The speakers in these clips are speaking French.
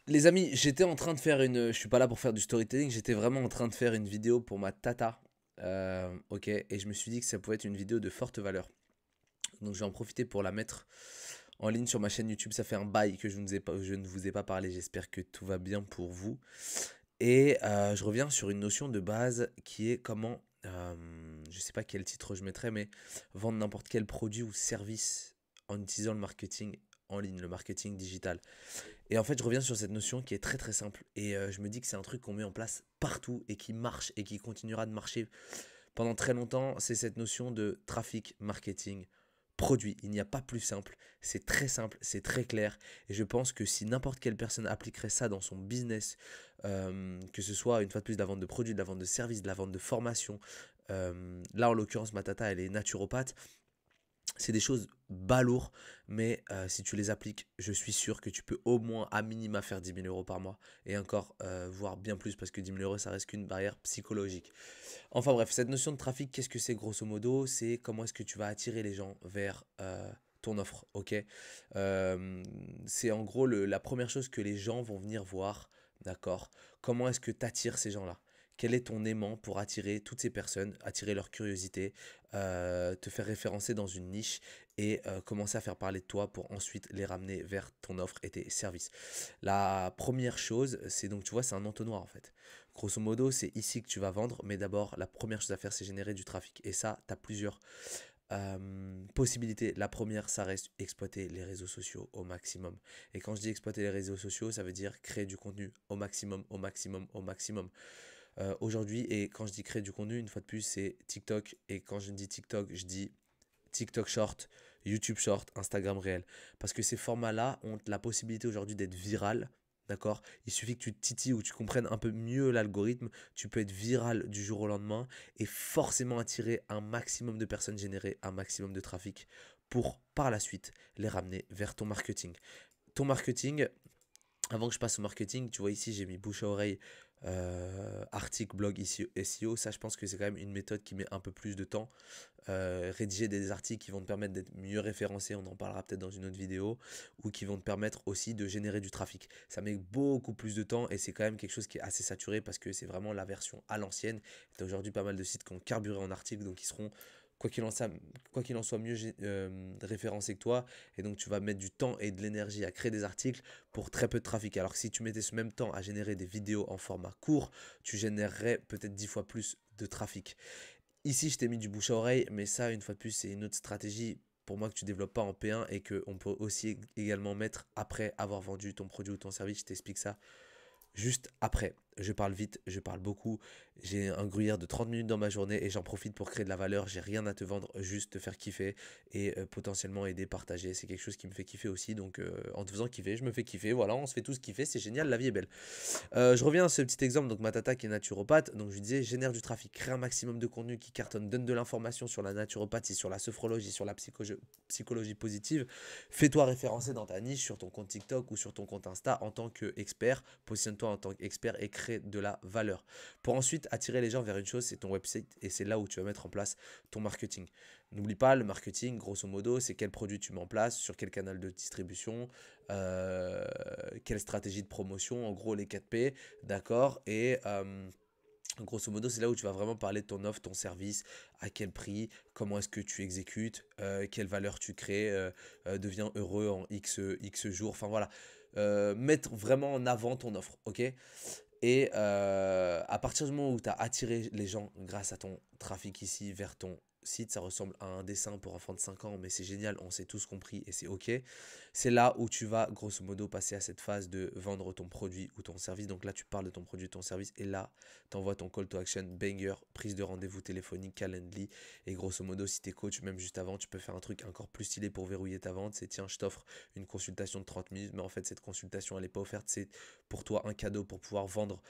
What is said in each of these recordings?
Les amis, j'étais en train de faire une. Je suis pas là pour faire du storytelling, j'étais vraiment en train de faire une vidéo pour ma tata. Ok, et je me suis dit que ça pouvait être une vidéo de forte valeur. Donc je vais en profiter pour la mettre en ligne sur ma chaîne YouTube. Ça fait un bail que je ne vous ai pas parlé. J'espère que tout va bien pour vous. Et je reviens sur une notion de base qui est comment. Je sais pas quel titre je mettrais, mais vendre n'importe quel produit ou service en utilisant le marketing en ligne, le marketing digital. Et en fait, je reviens sur cette notion qui est très très simple. Et je me dis que c'est un truc qu'on met en place partout et qui marche et qui continuera de marcher pendant très longtemps. C'est cette notion de trafic, marketing, produit. Il n'y a pas plus simple, c'est très clair. Et je pense que si n'importe quelle personne appliquerait ça dans son business, que ce soit une fois de plus de la vente de produits, de la vente de services, de la vente de formation, là en l'occurrence ma tata elle est naturopathe, c'est des choses balourdes, mais si tu les appliques, je suis sûr que tu peux au moins à minima faire 10 000 € par mois. Et encore, voire bien plus, parce que 10 000 € ça reste qu'une barrière psychologique. Enfin bref, cette notion de trafic, qu'est-ce que c'est grosso modo? C'est comment est-ce que tu vas attirer les gens vers ton offre, ok? C'est en gros la première chose que les gens vont venir voir, d'accord? Comment est-ce que tu attires ces gens-là? Quel est ton aimant pour attirer toutes ces personnes, attirer leur curiosité, te faire référencer dans une niche et commencer à faire parler de toi pour ensuite les ramener vers ton offre et tes services. La première chose, c'est donc, tu vois, c'est un entonnoir en fait. Grosso modo, c'est ici que tu vas vendre, mais d'abord, la première chose à faire, c'est générer du trafic. Et ça, tu as plusieurs possibilités. La première, ça reste exploiter les réseaux sociaux au maximum. Et quand je dis exploiter les réseaux sociaux, ça veut dire créer du contenu au maximum, au maximum, au maximum. Aujourd'hui, et quand je dis créer du contenu, une fois de plus, c'est TikTok. Et quand je dis TikTok, je dis TikTok Short, YouTube Short, Instagram Réel. Parce que ces formats-là ont la possibilité aujourd'hui d'être viral. D'accord. Il suffit que tu te titilles ou tu comprennes un peu mieux l'algorithme. Tu peux être viral du jour au lendemain et forcément attirer un maximum de personnes, générer un maximum de trafic pour par la suite les ramener vers ton marketing. Ton marketing, avant que je passe au marketing, tu vois ici j'ai mis bouche à oreille, article, blog, SEO. Ça je pense que c'est quand même une méthode qui met un peu plus de temps. Rédiger des articles qui vont te permettre d'être mieux référencé, on en parlera peut-être dans une autre vidéo, ou qui vont te permettre aussi de générer du trafic. Ça met beaucoup plus de temps et c'est quand même quelque chose qui est assez saturé parce que c'est vraiment la version à l'ancienne. Tu as aujourd'hui pas mal de sites qui ont carburé en articles, donc ils seront quoi qu'il en soit mieux référencés que toi, et donc tu vas mettre du temps et de l'énergie à créer des articles pour très peu de trafic. Alors que si tu mettais ce même temps à générer des vidéos en format court, tu générerais peut-être 10 fois plus de trafic. Ici, je t'ai mis du bouche à oreille, mais ça, une fois de plus, c'est une autre stratégie pour moi que tu développes pas en P1 et qu'on peut aussi également mettre après avoir vendu ton produit ou ton service. Je t'explique ça juste après. Je parle vite, je parle beaucoup. J'ai un gruyère de 30 minutes dans ma journée et j'en profite pour créer de la valeur. J'ai rien à te vendre, juste te faire kiffer et potentiellement aider, partager. C'est quelque chose qui me fait kiffer aussi. Donc en te faisant kiffer, je me fais kiffer. Voilà, on se fait tous kiffer. C'est génial, la vie est belle. Je reviens à ce petit exemple, donc ma tata qui est naturopathe, donc je lui disais génère du trafic, crée un maximum de contenu qui cartonne, donne de l'information sur la naturopathie, sur la sophrologie, sur la psychologie positive, fais-toi référencer dans ta niche, sur ton compte TikTok ou sur ton compte Insta en tant qu'expert, positionne-toi en tant qu'expert et crée de la valeur. Pour ensuite attirer les gens vers une chose, c'est ton website et c'est là où tu vas mettre en place ton marketing. N'oublie pas, le marketing, grosso modo, c'est quel produit tu mets en place, sur quel canal de distribution, euh, quelle stratégie de promotion, en gros les 4 P, d'accord. Et grosso modo, c'est là où tu vas vraiment parler de ton offre, ton service, à quel prix, comment est-ce que tu exécutes, quelle valeur tu crées, deviens heureux en X jours, enfin voilà. Mettre vraiment en avant ton offre, ok. Et à partir du moment où tu as attiré les gens grâce à ton trafic ici vers ton site, ça ressemble à un dessin pour enfants de 5 ans, mais c'est génial, on s'est tous compris et c'est ok. C'est là où tu vas grosso modo passer à cette phase de vendre ton produit ou ton service. Donc là, tu parles de ton produit, ton service et là, tu envoies ton call to action, banger, prise de rendez-vous téléphonique, Calendly. Et grosso modo, si tu es coach, même juste avant, tu peux faire un truc encore plus stylé pour verrouiller ta vente. C'est tiens, je t'offre une consultation de 30 minutes, mais en fait, cette consultation, elle n'est pas offerte, c'est pour toi un cadeau pour pouvoir vendre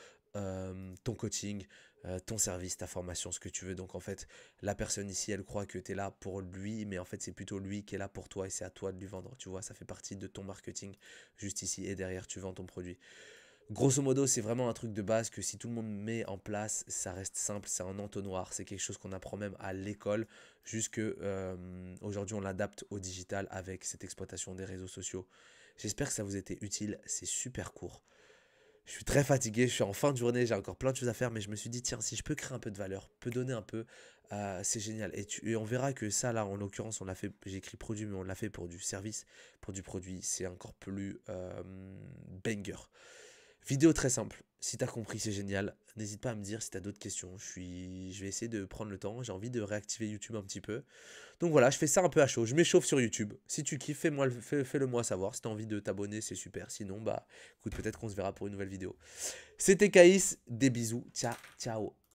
ton coaching, ton service, ta formation, ce que tu veux. Donc en fait, la personne ici, elle croit que tu es là pour lui, mais en fait, c'est plutôt lui qui est là pour toi et c'est à toi de lui vendre. Tu vois, ça fait partie de ton marketing juste ici et derrière, tu vends ton produit. Grosso modo, c'est vraiment un truc de base que si tout le monde met en place, ça reste simple, c'est un entonnoir, c'est quelque chose qu'on apprend même à l'école, jusque aujourd'hui on l'adapte au digital avec cette exploitation des réseaux sociaux. J'espère que ça vous a été utile, c'est super court. Je suis très fatigué, je suis en fin de journée, j'ai encore plein de choses à faire, mais je me suis dit, tiens, si je peux créer un peu de valeur, peux donner un peu, c'est génial. Et on verra que ça, là, en l'occurrence, on l'a fait, j'ai écrit produit, mais on l'a fait pour du service, pour du produit, c'est encore plus banger. Vidéo très simple. Si t'as compris, c'est génial. N'hésite pas à me dire si t'as d'autres questions. Je vais essayer de prendre le temps. J'ai envie de réactiver YouTube un petit peu. Donc voilà, je fais ça un peu à chaud. Je m'échauffe sur YouTube. Si tu kiffes, fais-le moi savoir. Si t'as envie de t'abonner, c'est super. Sinon, bah, écoute, peut-être qu'on se verra pour une nouvelle vidéo. C'était Caïs. Des bisous. Ciao, ciao.